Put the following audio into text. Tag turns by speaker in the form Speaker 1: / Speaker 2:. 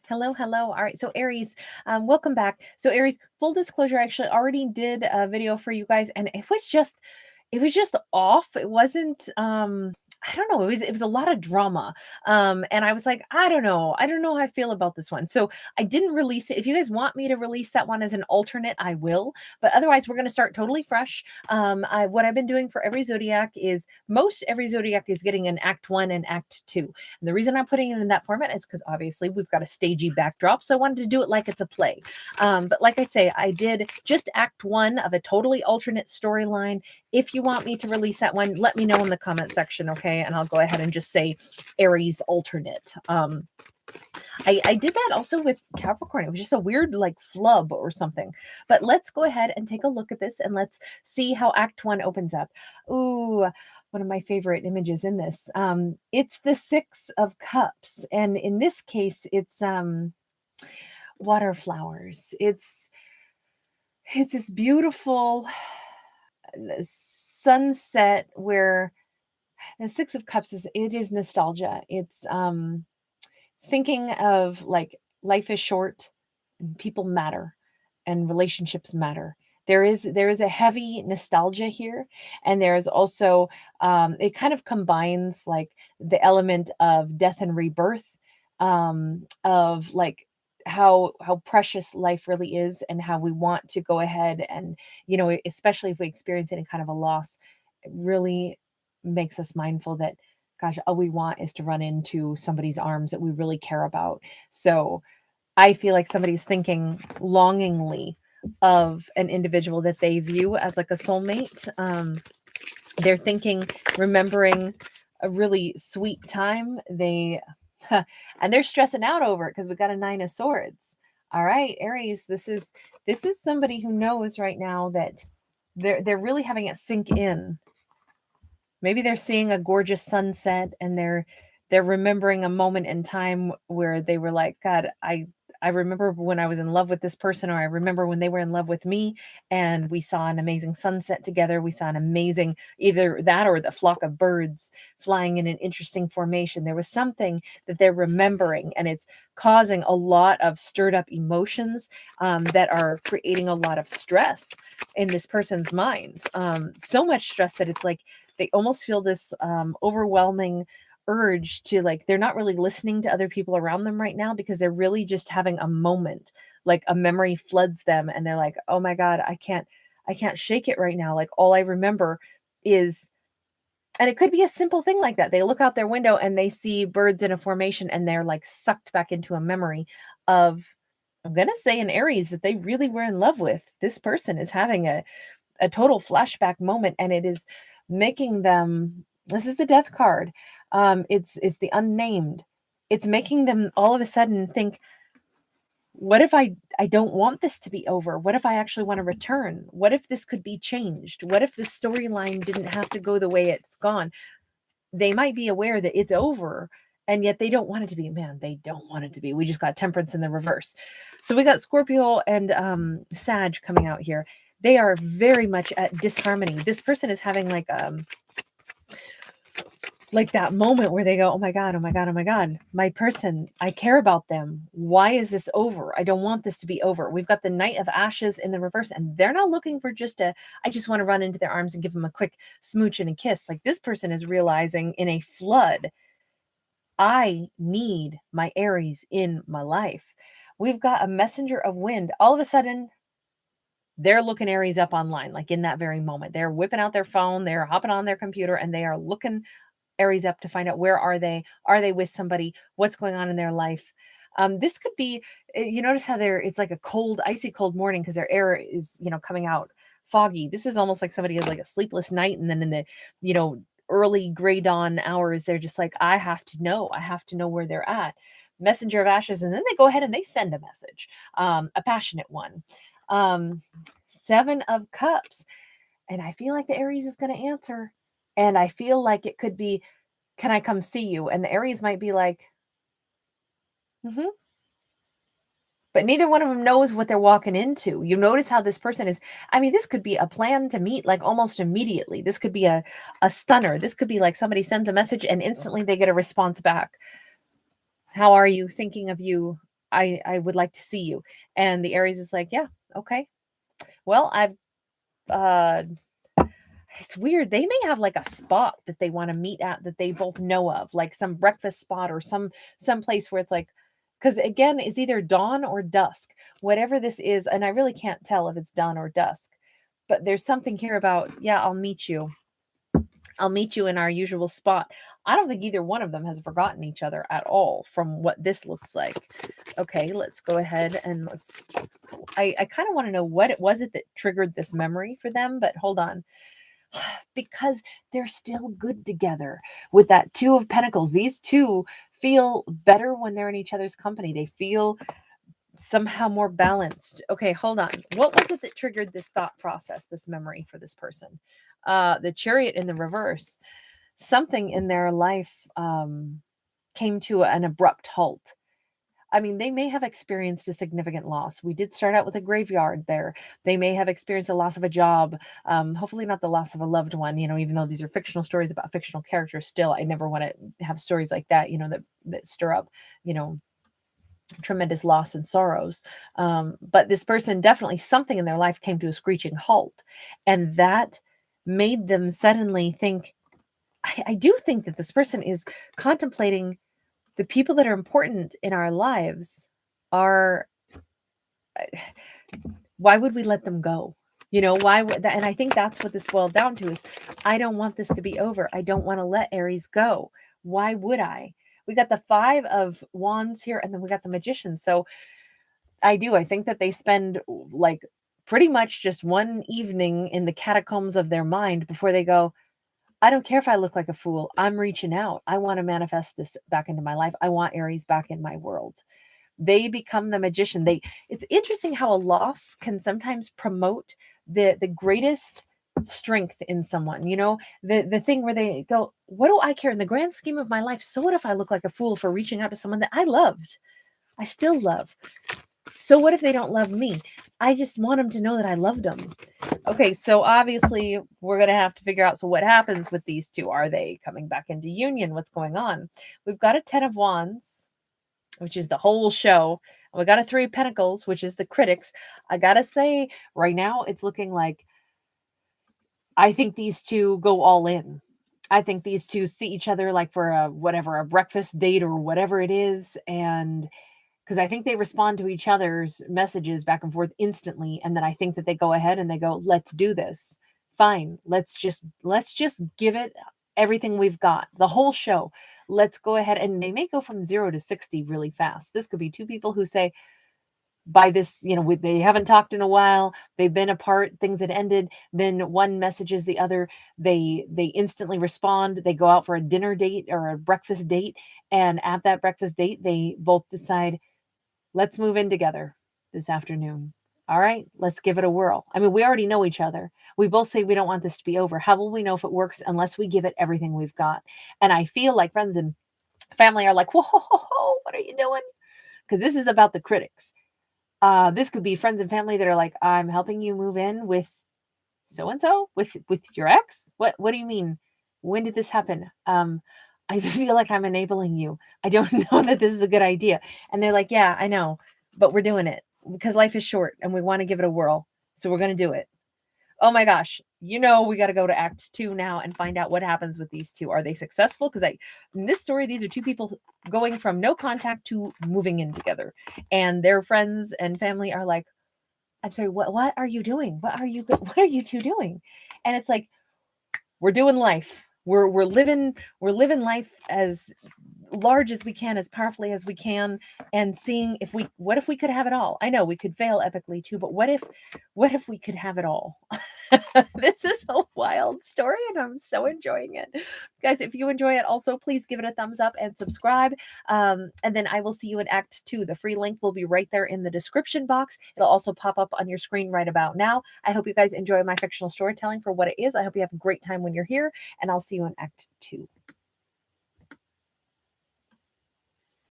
Speaker 1: Hello, hello. All right, so Aries, welcome back. So Aries, full disclosure, I actually already did a video for you guys, and it was just off. It wasn't I don't know, it was a lot of drama. And I was like, I don't know. I don't know how I feel about this one. So I didn't release it. If you guys want me to release that one as an alternate, I will. But otherwise, we're going to start totally fresh. What I've been doing for every zodiac is most every zodiac is getting an act 1 and act 2. And the reason I'm putting it in that format is because obviously we've got a stagey backdrop. So I wanted to do it like it's a play. But like I say, I did just act 1 of a totally alternate storyline. If you want me to release that one, let me know in the comment section, okay? And I'll go ahead and just say Aries alternate. I did that also with Capricorn. It was just a weird like flub or something. But let's go ahead and take a look at this and let's see how Act 1 opens up. Ooh, one of my favorite images in this. It's the 6 of Cups. And in this case, it's water flowers. It's this beautiful sunset where the 6 of Cups is nostalgia. It's thinking of like life is short and people matter and relationships matter. There is a heavy nostalgia here, and there is also it kind of combines like the element of death and rebirth, of like how precious life really is, and how we want to go ahead and, especially if we experience any kind of a loss, it really makes us mindful that, gosh, all we want is to run into somebody's arms that we really care about. So I feel like somebody's thinking longingly of an individual that they view as like a soulmate. They're thinking, remembering a really sweet time. And they're stressing out over it because we got a 9 of Swords. All right, Aries, this is somebody who knows right now that they're really having it sink in. Maybe they're seeing a gorgeous sunset and they're remembering a moment in time where they were like, God, I remember when I was in love with this person, or I remember when they were in love with me, and we saw an amazing sunset together. We saw an amazing, either that or the flock of birds flying in an interesting formation. There was something that they're remembering, and it's causing a lot of stirred up emotions that are creating a lot of stress in this person's mind. So much stress that it's like they almost feel this overwhelming urge to, like, they're not really listening to other people around them right now because they're really just having a moment, like a memory floods them and they're like, oh my God, I can't shake it right now. Like, all I remember is, and it could be a simple thing like that. They look out their window and they see birds in a formation and they're like sucked back into a memory of, I'm going to say, an Aries that they really were in love with. This person is having a total flashback moment, and it is making them, this is the Death card. It's the unnamed. It's making them all of a sudden think, what if I don't want this to be over? What if I actually want to return? What if this could be changed? What if the storyline didn't have to go the way it's gone? They might be aware that it's over, and yet they don't want it to be. Man, they don't want it to be. We just got Temperance in the reverse. So we got Scorpio and Sag coming out here. They are very much at disharmony. This person is having like that moment where they go, oh my God, oh my God, oh my God, my person, I care about them. Why is this over? I don't want this to be over. We've got the Knight of Ashes in the reverse, and they're not looking for just I just want to run into their arms and give them a quick smooch and a kiss. Like, this person is realizing in a flood, I need my Aries in my life. We've got a Messenger of Wind. All of a sudden, they're looking Aries up online, like in that very moment. They're whipping out their phone, they're hopping on their computer, and they are looking Aries up to find out, where are they? Are they with somebody? What's going on in their life? This could be, you notice how it's like a cold, icy cold morning because their air is, coming out foggy. This is almost like somebody has like a sleepless night, and then in the, early gray dawn hours, they're just like, I have to know where they're at. Messenger of Ashes, and then they go ahead and they send a message, a passionate one. 7 of Cups, and I feel like the Aries is going to answer. And I feel like it could be, can I come see you? And the Aries might be like, but neither one of them knows what they're walking into. You notice how this person is, this could be a plan to meet like almost immediately. This could be a stunner. This could be like somebody sends a message and instantly they get a response back. How are you? Thinking of you. I would like to see you. And the Aries is like, yeah, okay. Well, uh it's weird. They may have like a spot that they want to meet at that they both know of, like some breakfast spot or some place where it's like, because again, it's either dawn or dusk, whatever this is, and I really can't tell if it's dawn or dusk. But there's something here about, yeah, I'll meet you. I'll meet you in our usual spot. I don't think either one of them has forgotten each other at all from what this looks like. Okay, let's go ahead and I kind of want to know what it was that triggered this memory for them, but hold on. Because they're still good together with that Two of Pentacles. These two feel better when they're in each other's company. They feel somehow more balanced. Okay, hold on. What was it that triggered this thought process, this memory for this person? The Chariot in the reverse. Something in their life came to an abrupt halt. I mean, they may have experienced a significant loss. We did start out with a graveyard there. They may have experienced a loss of a job. Hopefully not the loss of a loved one, even though these are fictional stories about fictional characters, still, I never want to have stories like that, that stir up, tremendous loss and sorrows. But this person, definitely something in their life came to a screeching halt. And that made them suddenly think, I do think that this person is contemplating the people that are important in our lives are, why would we let them go? Why would that? And I think that's what this boiled down to is, I don't want this to be over. I don't want to let Aries go. Why would I? We got the Five of Wands here, and then we got the Magician. So I think that they spend like pretty much just one evening in the catacombs of their mind before they go, I don't care if I look like a fool. I'm reaching out. I want to manifest this back into my life. I want Aries back in my world. They become the magician. It's interesting how a loss can sometimes promote the greatest strength in someone. The thing where they go, what do I care in the grand scheme of my life? So what if I look like a fool for reaching out to someone that I loved? I still love. So what if they don't love me? I just want them to know that I loved them. Okay, so obviously we're going to have to figure out, so what happens with these two? Are they coming back into union? What's going on? We've got a 10 of Wands, which is the whole show. And we got a 3 of Pentacles, which is the critics. I got to say, right now, it's looking like I think these two go all in. I think these two see each other like for a breakfast date or whatever it is. And because I think they respond to each other's messages back and forth instantly. And then I think that they go ahead and they go, let's do this. Fine. Let's just give it everything we've got. The whole show. Let's go ahead. And they may go from 0 to 60 really fast. This could be two people who say, by this, they haven't talked in a while, they've been apart, things had ended, then one messages the other, they instantly respond, they go out for a dinner date or a breakfast date, and at that breakfast date they both decide, let's move in together this afternoon. All right, let's give it a whirl. I mean, we already know each other. We both say we don't want this to be over. How will we know if it works unless we give it everything we've got? And I feel like friends and family are like, whoa, what are you doing? Because this is about the critics. This could be friends and family that are like, I'm helping you move in with so-and-so, with your ex. What do you mean? When did this happen? I feel like I'm enabling you. I don't know that this is a good idea. And they're like, yeah, I know, but we're doing it because life is short and we want to give it a whirl. So we're going to do it. Oh my gosh. We got to go to Act 2 now and find out what happens with these two. Are they successful? Because in this story, these are two people going from no contact to moving in together. And their friends and family are like, I'm sorry, what are you doing? What are you two doing? And it's like, we're doing life. We're living life as large as we can, as powerfully as we can, and seeing what if we could have it all. I know we could fail epically too, but what if we could have it all? This is a wild story and I'm so enjoying it. Guys, if you enjoy it, also please give it a thumbs up and subscribe. And then I will see you in Act 2. The free link will be right there in the description box. It'll also pop up on your screen right about now. I hope you guys enjoy my fictional storytelling for what it is. I hope you have a great time when you're here, and I'll see you in Act 2.